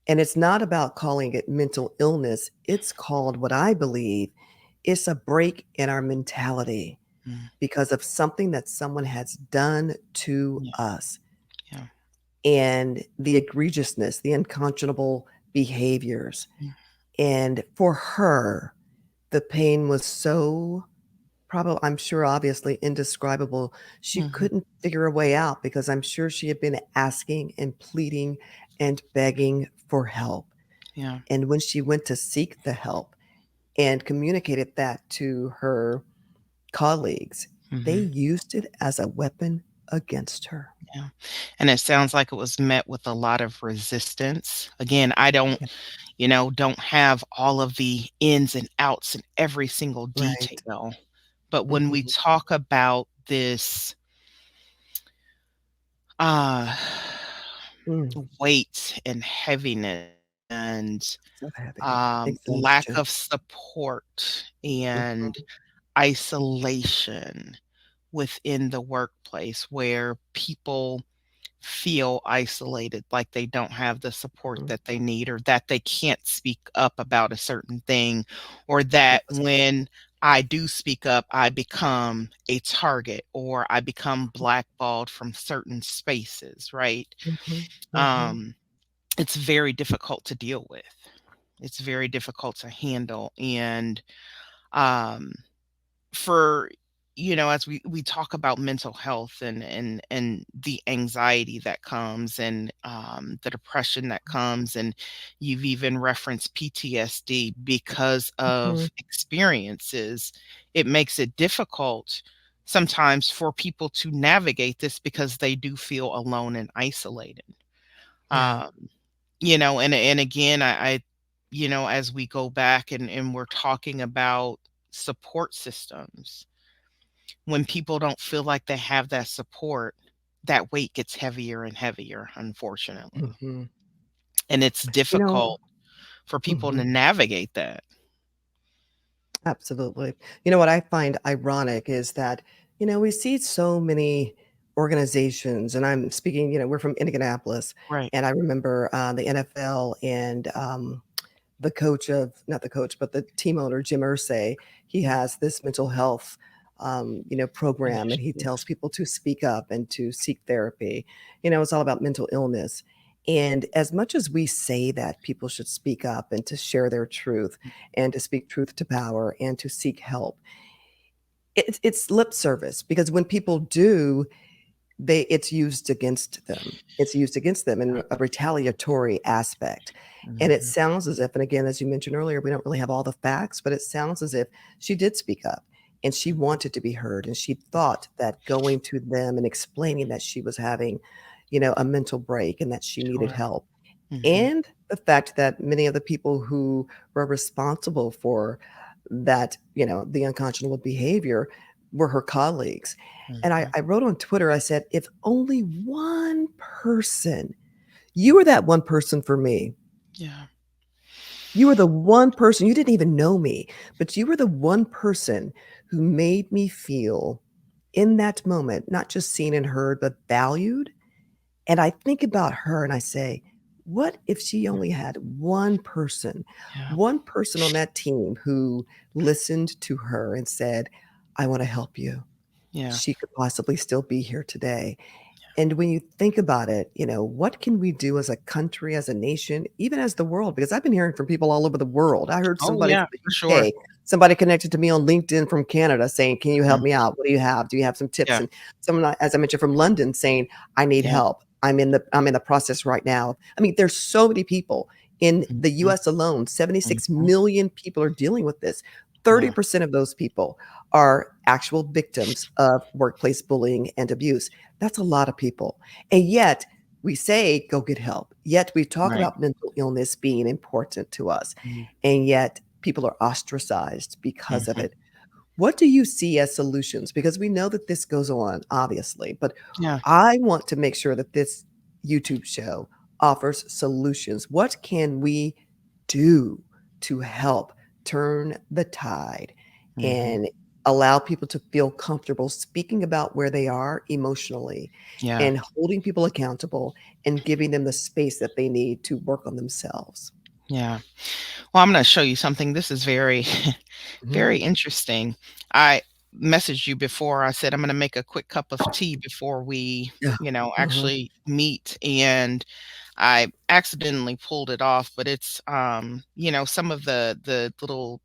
Speaker 2: And it's not about calling it mental illness, it's called what I believe is a break in our mentality
Speaker 3: Mm,
Speaker 2: because of something that someone has done to
Speaker 3: yeah,
Speaker 2: us.
Speaker 3: yeah.
Speaker 2: and the egregiousness, the unconscionable behaviors. And for her, the pain was so probably, I'm sure, obviously indescribable. She
Speaker 3: Mhm.
Speaker 2: couldn't figure a way out because I'm sure she had been asking and pleading and begging for help.
Speaker 3: Yeah.
Speaker 2: And when she went to seek the help and communicated that to her colleagues, they
Speaker 3: Mhm.
Speaker 2: used it as a weapon against her.
Speaker 3: Yeah. And it sounds like it was met with a lot of resistance. Again, I don't,
Speaker 2: Yeah.
Speaker 3: don't have all of the ins and outs and every single
Speaker 2: Right.
Speaker 3: detail. But when we
Speaker 2: Mhm.
Speaker 3: talk about this uh
Speaker 2: Mm.
Speaker 3: weight and heaviness and
Speaker 2: So heavy.
Speaker 3: lack
Speaker 2: Exhaustion.
Speaker 3: of support and
Speaker 2: Mhm.
Speaker 3: isolation within the workplace where people feel isolated, like they don't have the support
Speaker 2: Mhm.
Speaker 3: that they need, or that they can't speak up about a certain thing, or
Speaker 2: That
Speaker 3: that
Speaker 2: was
Speaker 3: when I do speak up, I become a target or I become blackballed from certain spaces, right?
Speaker 2: mhm. Mhm.
Speaker 3: Um, it's very difficult to deal with. It's very difficult to handle. And um, for as we talk about mental health and the anxiety that comes and the depression that comes, and you've even referenced PTSD because
Speaker 2: Mhm.
Speaker 3: of experiences, it makes it difficult sometimes for people to navigate this because they do feel alone and isolated.
Speaker 2: Yeah.
Speaker 3: um and again, as we go back and we're talking about support systems, when people don't feel like they have that support, that weight gets heavier and heavier, unfortunately.
Speaker 2: Mhm.
Speaker 3: And it's
Speaker 2: You know
Speaker 3: difficult for people to
Speaker 2: mhm.
Speaker 3: navigate that.
Speaker 2: Absolutely. You know, what I find ironic is that, we see so many organizations, and I'm speaking, we're from Indianapolis,
Speaker 3: Right.
Speaker 2: and I remember the NFL and the coach of, not the coach, but the team owner, Jim Irsay, he
Speaker 3: Mhm.
Speaker 2: has this mental health, program, and he tells
Speaker 3: Initiatives.
Speaker 2: people to speak up and to seek therapy. It's all about mental illness. And as much as we say that people should speak up and to share their truth and to speak truth to power and to seek help, it's lip service because when people do, it's used against them. It's used against them in a retaliatory aspect. And it
Speaker 3: Mhm.
Speaker 2: sounds as if, and again, as you mentioned earlier, we don't really have all the facts, but it sounds as if she did speak up and she wanted to be heard. And she thought that going to them and explaining that she was having, a mental break and that she needed
Speaker 3: Sure.
Speaker 2: help.
Speaker 3: Mhm.
Speaker 2: And the fact that many of the people who were responsible for that, the unconscionable behavior were her colleagues. And I,
Speaker 3: Mhm.
Speaker 2: I wrote on Twitter, I said, if only one person, you were that one person for me.
Speaker 3: Yeah.
Speaker 2: You were the one person, you didn't even know me, but you were the one person who made me feel in that moment, not just seen and heard, but valued. And I think about her and I say, what if she only had
Speaker 3: Yeah.
Speaker 2: one person on that team who listened to her and said, I want to help you?
Speaker 3: Yeah.
Speaker 2: She could possibly still be here today. And when you think about it, what can we do as a country, as a nation, even as the world? Because I've been hearing from people all over the world. I heard
Speaker 3: Oh,
Speaker 2: somebody
Speaker 3: yeah,
Speaker 2: from the
Speaker 3: for sure.
Speaker 2: UK, somebody connected to me on LinkedIn from Canada saying, can you help
Speaker 3: Mhm.
Speaker 2: me out? What do you have? Do you have some tips?
Speaker 3: Yeah.
Speaker 2: And someone, as I mentioned, from London saying, I need
Speaker 3: Yeah.
Speaker 2: help. I'm in the process right now. I mean, there's so many people in the
Speaker 3: Mhm.
Speaker 2: US alone, 76
Speaker 3: Mhm.
Speaker 2: million people are dealing with this.
Speaker 3: Yeah.
Speaker 2: 30% of those people are actual victims of workplace bullying and abuse. That's a lot of people. And yet we say, go get help. Yet we talk
Speaker 3: Right.
Speaker 2: about mental illness being important to us.
Speaker 3: Mhm.
Speaker 2: And yet people are ostracized because of
Speaker 3: Mhm.
Speaker 2: it. What do you see as solutions? Because we know that this goes on, obviously, but
Speaker 3: Yeah.
Speaker 2: I want to make sure that this YouTube show offers solutions. What can we do to help turn the tide
Speaker 3: Mhm.
Speaker 2: and allow people to feel comfortable speaking about where they are emotionally
Speaker 3: Yeah.
Speaker 2: and holding people accountable and giving them the space that they need to work on themselves?
Speaker 3: Yeah. Well, I'm gonna show you something. This is very
Speaker 2: Mhm.
Speaker 3: very interesting. I messaged you before. I said I'm going to make a quick cup of tea before we,
Speaker 2: Yeah. Uh-huh.
Speaker 3: actually meet, and I accidentally pulled it off. But it's, some of the little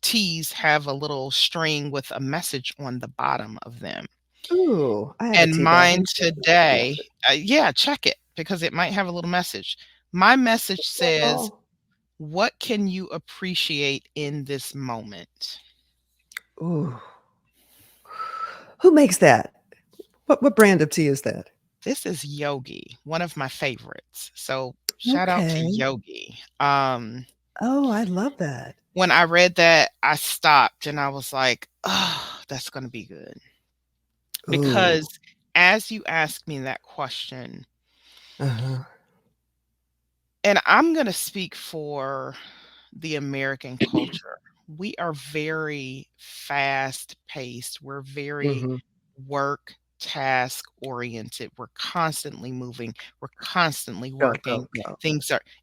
Speaker 3: teas have a little string with a message on the bottom of them.
Speaker 2: Ooh, I have a
Speaker 3: And
Speaker 2: tea bag. Let
Speaker 3: mine
Speaker 2: me check this
Speaker 3: today,
Speaker 2: message.
Speaker 3: yeah, check it because it might have a little message. My message says,
Speaker 2: Oh.
Speaker 3: "What can you appreciate in this moment?"
Speaker 2: Ooh. Who makes that? What brand of tea is that?
Speaker 3: This is Yogi, one of my favorites. So shout out to
Speaker 2: Okay.
Speaker 3: Yogi.
Speaker 2: Oh, I love that.
Speaker 3: When I read that, I stopped and I was like, oh, that's going to be good.
Speaker 2: Ooh.
Speaker 3: Because as you ask me that question,
Speaker 2: Uh-huh.
Speaker 3: and I'm going to speak for the American culture, we are very fast paced. We're very
Speaker 2: Mhm.
Speaker 3: work task oriented. We're constantly moving. We're constantly
Speaker 2: Go,
Speaker 3: working.
Speaker 2: go, go.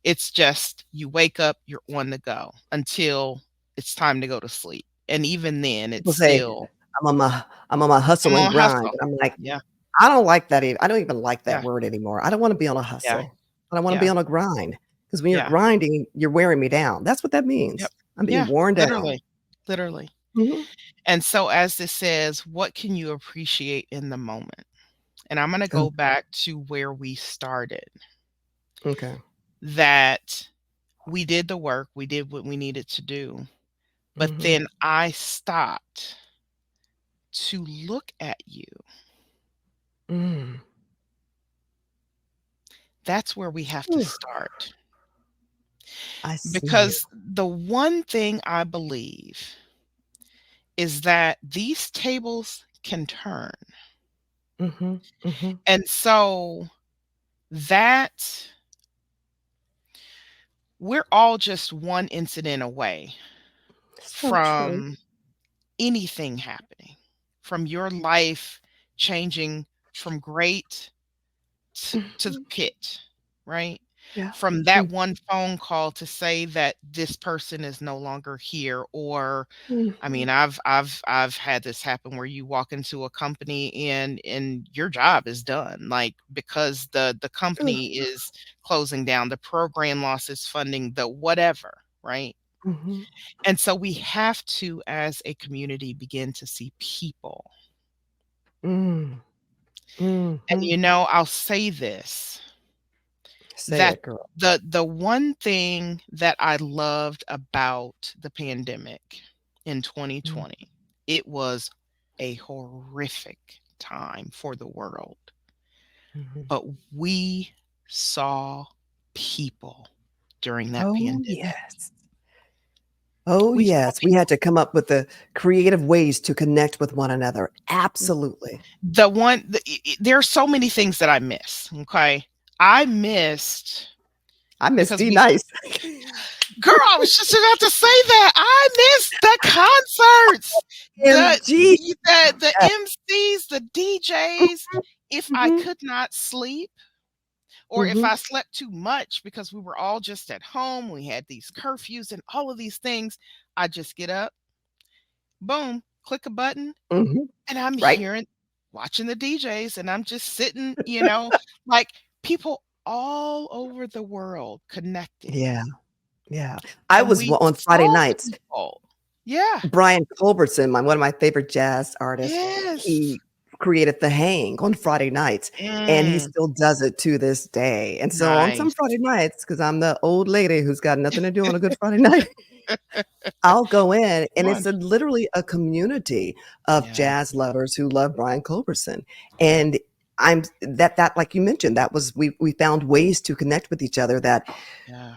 Speaker 3: It's just you wake up, you're on the go until it's time to go to sleep. And even then, it's
Speaker 2: People say,
Speaker 3: still,
Speaker 2: I'm on my
Speaker 3: I'm
Speaker 2: hustle and
Speaker 3: on
Speaker 2: grind,
Speaker 3: hustle.
Speaker 2: and I'm like,
Speaker 3: Yeah,
Speaker 2: I don't like that I don't even like that
Speaker 3: yeah,
Speaker 2: word anymore. I don't wanna be on a
Speaker 3: yeah,
Speaker 2: hustle, but I wanna be
Speaker 3: yeah,
Speaker 2: on a grind. Because when you're
Speaker 3: yeah,
Speaker 2: grinding, you're wearing me down. That's what that
Speaker 3: yep,
Speaker 2: means. I'm being
Speaker 3: yeah,
Speaker 2: worn down.
Speaker 3: literally, literally.
Speaker 2: Mhm.
Speaker 3: And so, as this says, what can you appreciate in the moment? And I'm going to
Speaker 2: Oh,
Speaker 3: go back to where we started,
Speaker 2: okay.
Speaker 3: that we did the work, we did what we needed to do, but
Speaker 2: Mhm.
Speaker 3: then I stopped to look at you.
Speaker 2: Mm.
Speaker 3: That's where we have to
Speaker 2: Ooh,
Speaker 3: start.
Speaker 2: I see you.
Speaker 3: Because the one thing I believe is that these tables can turn.
Speaker 2: Mhm, mhm.
Speaker 3: And so that we're all just one incident away
Speaker 2: So true.
Speaker 3: from anything happening, from your life changing from great to the
Speaker 2: Mhm.
Speaker 3: pit, right?
Speaker 2: Yeah.
Speaker 3: From that
Speaker 2: Mm,
Speaker 3: one phone call to say that this person is no longer here, or I
Speaker 2: mhm.
Speaker 3: mean, I've had this happen where you walk into a company and your job is done, like because the
Speaker 2: Ugh.
Speaker 3: company is closing down, the program losses funding, the whatever, right?
Speaker 2: Mhm.
Speaker 3: And so we have to, as a community, begin to see people.
Speaker 2: Mm.
Speaker 3: And
Speaker 2: Mhm.
Speaker 3: I'll say this,
Speaker 2: Say
Speaker 3: that
Speaker 2: it, girl.
Speaker 3: the one thing that I loved about the pandemic in
Speaker 2: Mm,
Speaker 3: 2020, it was a horrific time for the world,
Speaker 2: mhm.
Speaker 3: but we saw people during that
Speaker 2: Oh,
Speaker 3: pandemic.
Speaker 2: yes. Oh,
Speaker 3: We saw
Speaker 2: yes. We had
Speaker 3: people.
Speaker 2: to come up with the creative ways to connect with one another. Absolutely.
Speaker 3: There are so many things that I miss. Okay. I missed
Speaker 2: I miss
Speaker 3: because
Speaker 2: D
Speaker 3: we
Speaker 2: Nice.
Speaker 3: Girl, I was just about to say that. I missed the concerts,
Speaker 2: MG.
Speaker 3: the MCs, the DJs. If I
Speaker 2: Mhm,
Speaker 3: could not sleep, or if
Speaker 2: mhm,
Speaker 3: I slept too much because we were all just at home, we had these curfews and all of these things, I just get up, boom, click a button,
Speaker 2: mhm.
Speaker 3: and I'm
Speaker 2: Right?
Speaker 3: hearing, watching the DJs, and I'm just sitting, like people all over the world connecting.
Speaker 2: Yeah, yeah. I
Speaker 3: And
Speaker 2: was
Speaker 3: we
Speaker 2: on Friday
Speaker 3: saw
Speaker 2: nights.
Speaker 3: people. Yeah.
Speaker 2: Brian Culbertson, one of my favorite jazz artists,
Speaker 3: Yes.
Speaker 2: he created The Hang on Friday nights, and he
Speaker 3: Mm,
Speaker 2: still does it to this day, and so on some
Speaker 3: nice.
Speaker 2: Friday nights, because 'cause I'm the old lady who's got nothing to do on a good Friday night, I'll go in, and
Speaker 3: One.
Speaker 2: it's literally a community of
Speaker 3: Yeah,
Speaker 2: jazz lovers who love Brian Culberson, and I'm that like you mentioned, that was we found ways to connect with each other that
Speaker 3: yeah,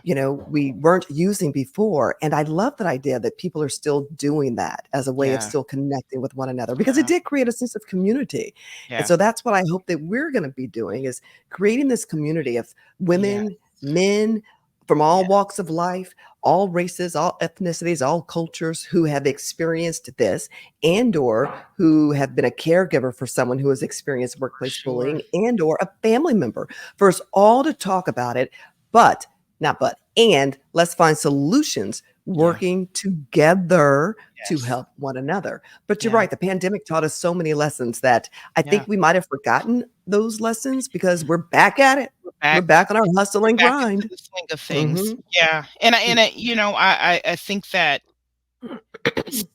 Speaker 2: we weren't using before. And I love that idea that people are still doing that as a way of
Speaker 3: yeah,
Speaker 2: still connecting with one another because it
Speaker 3: yeah,
Speaker 2: did create a sense of community. And
Speaker 3: yeah,
Speaker 2: so that's what I hope that we're going to be doing is creating this community of
Speaker 3: yeah,
Speaker 2: women, men from all
Speaker 3: yeah,
Speaker 2: walks of life, all races, all ethnicities, all cultures who have experienced this and or who have been a caregiver for someone who has experienced
Speaker 3: for
Speaker 2: workplace
Speaker 3: sure.
Speaker 2: bullying and or a family member for us all to talk about it, but not but, and let's find solutions
Speaker 3: Yeah.
Speaker 2: working together to
Speaker 3: Yes.
Speaker 2: help one another. But you're
Speaker 3: Yeah.
Speaker 2: right, the pandemic taught us so many lessons that I
Speaker 3: Yeah.
Speaker 2: think we might have forgotten those lessons because we're back at it.
Speaker 3: We're
Speaker 2: We're
Speaker 3: back
Speaker 2: back on our hustle and
Speaker 3: back into
Speaker 2: grind.
Speaker 3: the swing of things.
Speaker 2: Mhm.
Speaker 3: Yeah. And I I think that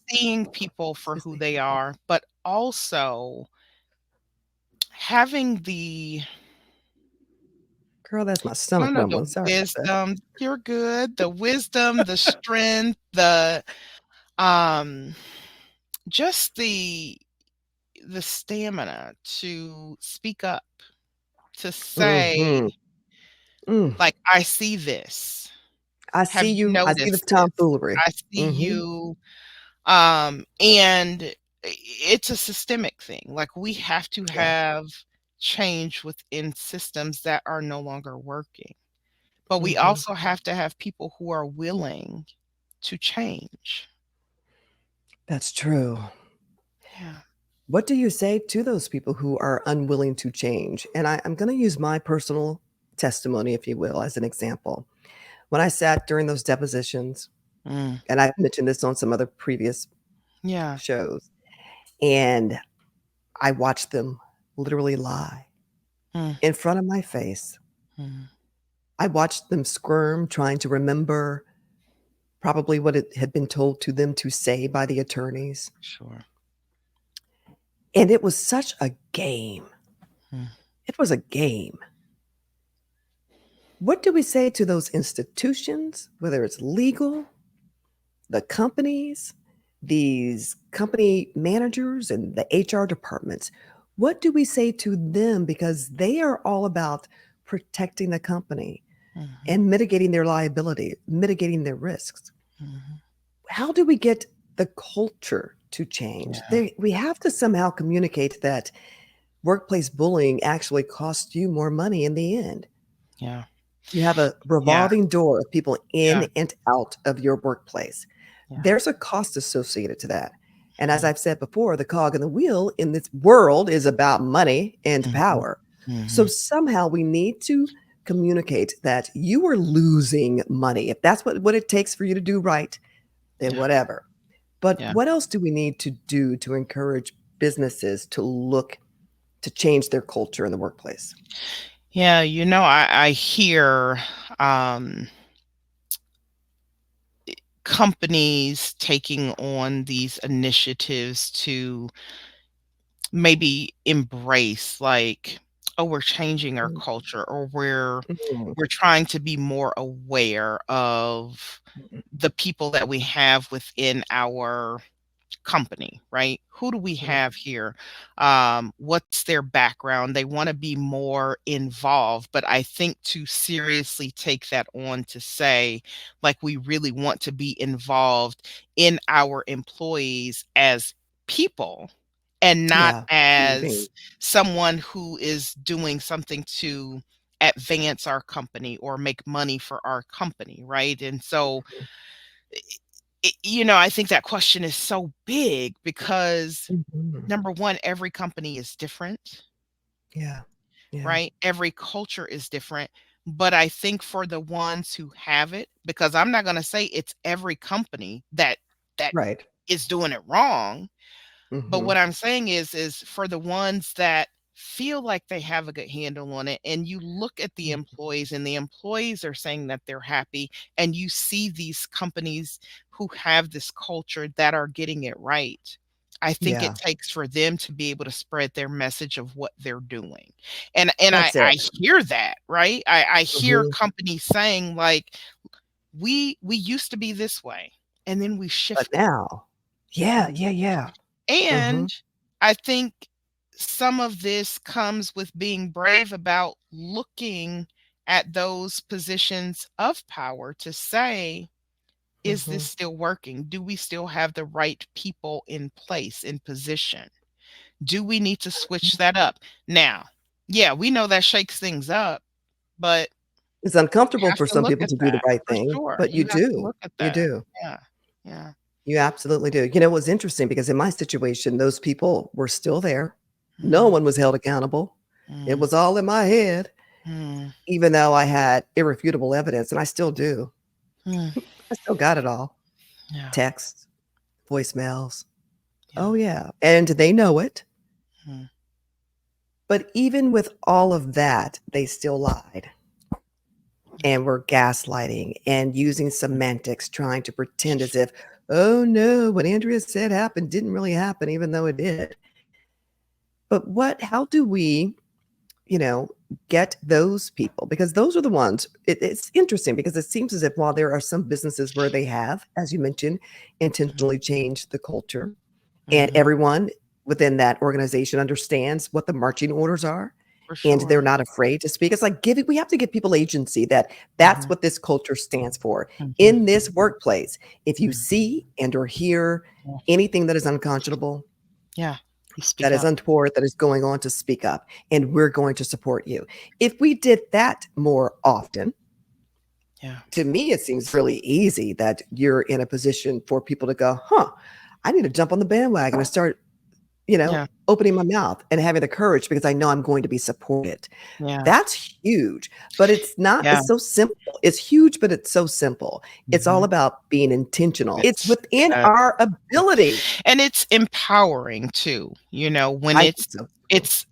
Speaker 3: seeing people for
Speaker 2: Excuse
Speaker 3: who
Speaker 2: me.
Speaker 3: they are, but also having the
Speaker 2: Girl, that's my
Speaker 3: I don't
Speaker 2: stomach
Speaker 3: know, the
Speaker 2: rumbling. Sorry about that.
Speaker 3: wisdom, you're good, the wisdom, the strength, the um just the stamina to speak up, to say,
Speaker 2: Mhm. Mm.
Speaker 3: like, "I see this.
Speaker 2: I
Speaker 3: Have
Speaker 2: see
Speaker 3: you
Speaker 2: you. I see the
Speaker 3: noticed this?
Speaker 2: tomfoolery.
Speaker 3: I see
Speaker 2: Mhm.
Speaker 3: you." And it's a systemic thing. Like, we have to
Speaker 2: Yeah.
Speaker 3: have change within systems that are no longer working. But we
Speaker 2: Mhm.
Speaker 3: also have to have people who are willing to change.
Speaker 2: That's true.
Speaker 3: Yeah.
Speaker 2: What do you say to those people who are unwilling to change? And I'm going to use my personal testimony, if you will, as an example. When I sat during those depositions,
Speaker 3: Mm.
Speaker 2: and I've mentioned this on some other previous
Speaker 3: Yeah.
Speaker 2: shows, and I watched them literally lie
Speaker 3: Mm.
Speaker 2: in front of my face.
Speaker 3: Mm.
Speaker 2: I watched them squirm, trying to remember probably what it had been told to them to say by the attorneys.
Speaker 3: Sure.
Speaker 2: And it was such a game.
Speaker 3: Mm.
Speaker 2: It was a game. What do we say to those institutions, whether it's legal, the companies, these company managers, and the HR departments? What do we say to them? Because they are all about protecting the company
Speaker 3: Mhm.
Speaker 2: and mitigating their liability, mitigating their risks.
Speaker 3: Mhm.
Speaker 2: How do we get the culture to change?
Speaker 3: Yeah.
Speaker 2: We have to somehow communicate that workplace bullying actually costs you more money in the end.
Speaker 3: Yeah.
Speaker 2: You have a
Speaker 3: Yeah.
Speaker 2: revolving door of people
Speaker 3: Yeah.
Speaker 2: in and out of your workplace.
Speaker 3: Yeah.
Speaker 2: There's a cost associated to that. And as
Speaker 3: Mm.
Speaker 2: I've said before, the cog in the wheel in this world is about money and
Speaker 3: Mhm.
Speaker 2: power. So
Speaker 3: Mhm.
Speaker 2: somehow we need to communicate that you are losing money. If that's what it takes for you to do right, then
Speaker 3: Yeah.
Speaker 2: whatever. But
Speaker 3: Yeah.
Speaker 2: what else do we need to do to encourage businesses to look to change their culture in the workplace?
Speaker 3: Yeah, I hear, um, companies taking on these initiatives to maybe embrace, like, "Oh, we're changing our
Speaker 2: Mm,
Speaker 3: culture," or
Speaker 2: mm,
Speaker 3: we're trying to be more aware of
Speaker 2: mm,
Speaker 3: the people that we have within our company, right? Who do we
Speaker 2: mm.
Speaker 3: have here? What's their background? They want to be more involved, but I think to seriously take that on to say, like, we really want to be involved in our employees as people and not
Speaker 2: Yeah, human being.
Speaker 3: as someone who is doing something to advance our company or make money for our company, right? And so I think that question is so big because
Speaker 2: Mhm.
Speaker 3: number one, every company is different,
Speaker 2: Yeah, yeah,
Speaker 3: right? Every culture is different. But I think for the ones who have it, because I'm not going to say it's every company that
Speaker 2: right.
Speaker 3: is doing it wrong. But
Speaker 2: Mhm,
Speaker 3: what I'm saying is for the ones that feel like they have a good handle on it, and you look at the
Speaker 2: mm,
Speaker 3: employees, and the employees are saying that they're happy, and you see these companies who have this culture that are getting it right. I think it
Speaker 2: yeah,
Speaker 3: takes for them to be able to spread their message of what they're doing. And I
Speaker 2: that's it.
Speaker 3: I hear that, right? I hear
Speaker 2: Mhm,
Speaker 3: companies saying, like, we used to be this way, and then we
Speaker 2: but
Speaker 3: shifted.
Speaker 2: now yeah, yeah, yeah.
Speaker 3: And
Speaker 2: Mhm,
Speaker 3: I think some of this comes with being brave about looking at those positions of power to say, is this
Speaker 2: mhm.
Speaker 3: still working? Do we still have the right people in place, in position? Do we need to switch that up? Now, yeah, we know that shakes things up, but
Speaker 2: It's
Speaker 3: you
Speaker 2: uncomfortable
Speaker 3: have
Speaker 2: for
Speaker 3: to
Speaker 2: some
Speaker 3: look
Speaker 2: people
Speaker 3: at
Speaker 2: to do the
Speaker 3: that
Speaker 2: right
Speaker 3: for
Speaker 2: thing,
Speaker 3: sure.
Speaker 2: but you
Speaker 3: You have to
Speaker 2: do,
Speaker 3: look at
Speaker 2: you
Speaker 3: that.
Speaker 2: do.
Speaker 3: Yeah. Yeah.
Speaker 2: You absolutely do. You know, it was interesting because in my situation, those people were still there. No
Speaker 3: Mm,
Speaker 2: one was held accountable. It
Speaker 3: mm,
Speaker 2: was all in my head,
Speaker 3: mm,
Speaker 2: even though I had irrefutable evidence, and I still do.
Speaker 3: mm.
Speaker 2: I still got it all.
Speaker 3: Yeah.
Speaker 2: texts, voicemails.
Speaker 3: Yeah.
Speaker 2: Oh, yeah. And they know it.
Speaker 3: Mm.
Speaker 2: But even with all of that, they still lied
Speaker 3: Yeah.
Speaker 2: and were gaslighting and using semantics, trying to pretend as if, oh no, what Andrea said happened didn't really happen, even though it did. But how do we, you know, get those people? Because those are the ones, it's interesting because it seems as if while there are some businesses where they have, as you mentioned, intentionally changed the culture, and
Speaker 3: Mm-hmm.
Speaker 2: everyone within that organization understands what the marching orders are,
Speaker 3: For
Speaker 2: and they're
Speaker 3: sure.
Speaker 2: not afraid to speak. It's like we have to give people agency that that's
Speaker 3: Mm-hmm.
Speaker 2: what this culture stands for.
Speaker 3: Mm-hmm.
Speaker 2: In this workplace, if you
Speaker 3: Mm-hmm.
Speaker 2: see and or hear anything that is unconscionable,
Speaker 3: Yeah. You speak
Speaker 2: that is
Speaker 3: up.
Speaker 2: untoward, that is going on, to speak up, and we're going to support you. If we did that more often,
Speaker 3: Yeah.
Speaker 2: to me, it seems really easy that you're in a position for people to go, huh, I need to jump on the bandwagon and start,
Speaker 3: Yeah.
Speaker 2: opening my mouth and having the courage because I know I'm going to be supported.
Speaker 3: Yeah.
Speaker 2: That's huge, but it's not,
Speaker 3: Yeah.
Speaker 2: it's so simple. It's huge, but it's so simple. It's all
Speaker 3: Mm-hmm.
Speaker 2: about being intentional. It's within
Speaker 3: Uh,
Speaker 2: our ability.
Speaker 3: and it's empowering too, when
Speaker 2: I think so too.
Speaker 3: it's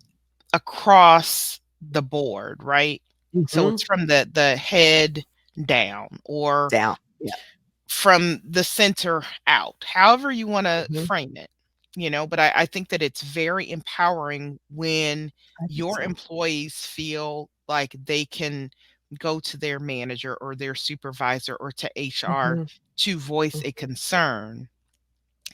Speaker 3: across the board, right? So
Speaker 2: Mhm.
Speaker 3: it's from the head down, or
Speaker 2: Down. Yeah.
Speaker 3: from the center out, however you want to
Speaker 2: Mhm.
Speaker 3: frame it. But I think that it's very empowering when
Speaker 2: I think
Speaker 3: your
Speaker 2: so.
Speaker 3: employees feel like they can go to their manager or their supervisor or to HR
Speaker 2: Mhm.
Speaker 3: to voice a concern,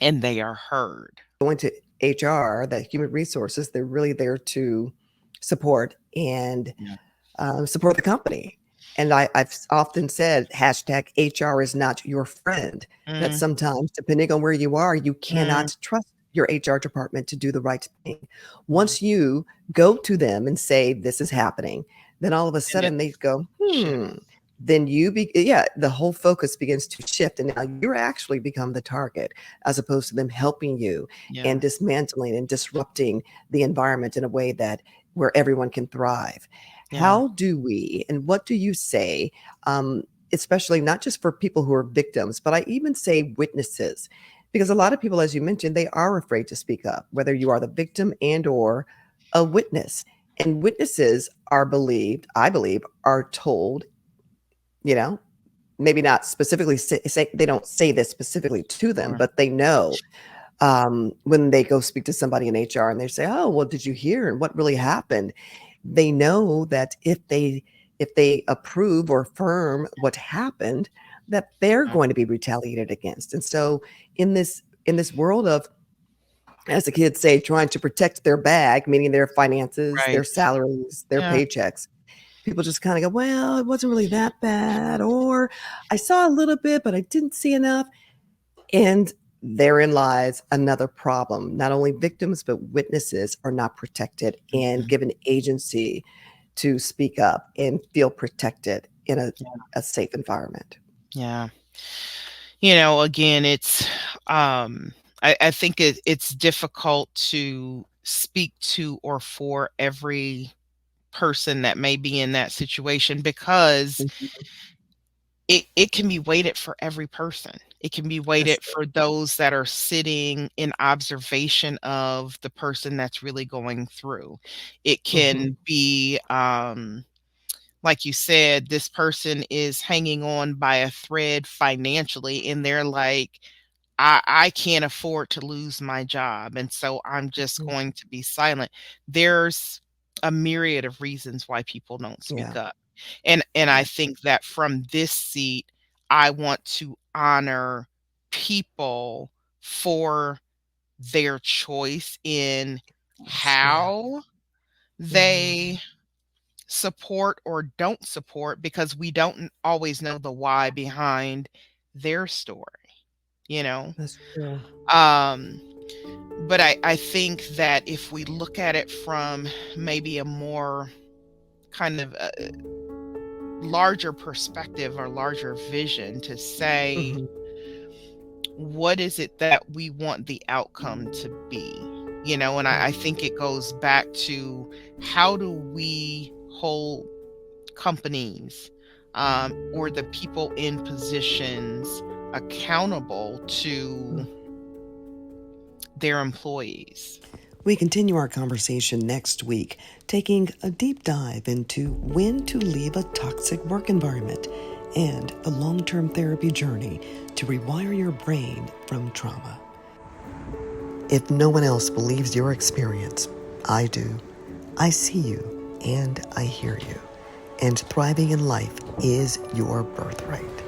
Speaker 3: and they are heard.
Speaker 2: Going to HR, that human resources, they're really there to support and
Speaker 3: Yeah.
Speaker 2: support the company. And I've often said, hashtag HR is not your friend. That
Speaker 3: Mm,
Speaker 2: sometimes, depending on where you are, you
Speaker 3: mm,
Speaker 2: cannot trust your HR department to do the right thing.
Speaker 3: mm.
Speaker 2: Once you go to them and say, this is happening, then all of a
Speaker 3: And it
Speaker 2: sudden they go,
Speaker 3: shift.
Speaker 2: then the whole focus begins to shift. And now you're actually become the target as opposed to them helping you and
Speaker 3: Yeah.
Speaker 2: dismantling and disrupting the environment in a way that where everyone can thrive.
Speaker 3: Yeah.
Speaker 2: How do we, and what do you say, especially not just for people who are victims, but I even say witnesses, because a lot of people, as you mentioned, they are afraid to speak up, whether you are the victim and or a witness. And witnesses are believed, I believe, are told, you know, maybe not specifically say they don't say this specifically to them,
Speaker 3: Sure.
Speaker 2: but they know when they go speak to somebody in HR and they say, "Oh, well, did you hear and what really happened?" They know that if they approve or affirm what happened, that they're
Speaker 3: Yeah.
Speaker 2: going to be retaliated against. And so in this world of, as the kids say, trying to protect their bag, meaning their finances, their
Speaker 3: Right.
Speaker 2: salaries, their
Speaker 3: Yeah.
Speaker 2: paychecks, people just kind of go, "Well, it wasn't really that bad," or "I saw a little bit, but I didn't see enough." And therein lies another problem. Not only victims, but witnesses are not protected and
Speaker 3: Mhm.
Speaker 2: given agency to speak up and feel protected in
Speaker 3: Yeah.
Speaker 2: a safe environment.
Speaker 3: Yeah. Again, I think it's difficult to speak to or for every person that may be in that situation, because
Speaker 2: Mhm.
Speaker 3: it can be weighted for every person. It can be
Speaker 2: That's
Speaker 3: weighted
Speaker 2: true.
Speaker 3: for those that are sitting in observation of the person that's really going through. It
Speaker 2: Mhm.
Speaker 3: can be, like you said, this person is hanging on by a thread financially, and they're like, I can't afford to lose my job, and so I'm just
Speaker 2: Mhm.
Speaker 3: going to be silent. There's a myriad of reasons why people don't speak
Speaker 2: Yeah.
Speaker 3: up. And I
Speaker 2: Yeah.
Speaker 3: think that from this seat, I want to honor people for their choice in
Speaker 2: Yes. Yeah.
Speaker 3: how
Speaker 2: Mhm.
Speaker 3: they support or don't support, because we don't always know the why behind their story, you know?
Speaker 2: That's true.
Speaker 3: Um, but I think that if we look at it from maybe a more kind of larger perspective or larger vision, to say,
Speaker 2: Mhm.
Speaker 3: what is it that we want the outcome to be? And I think it goes back to, how do we hold companies, or the people in positions accountable to their employees.
Speaker 2: We continue our conversation next week, taking a deep dive into when to leave a toxic work environment and the long-term therapy journey to rewire your brain from trauma. If no one else believes your experience, I do. I see you and I hear you. And thriving in life is your birthright.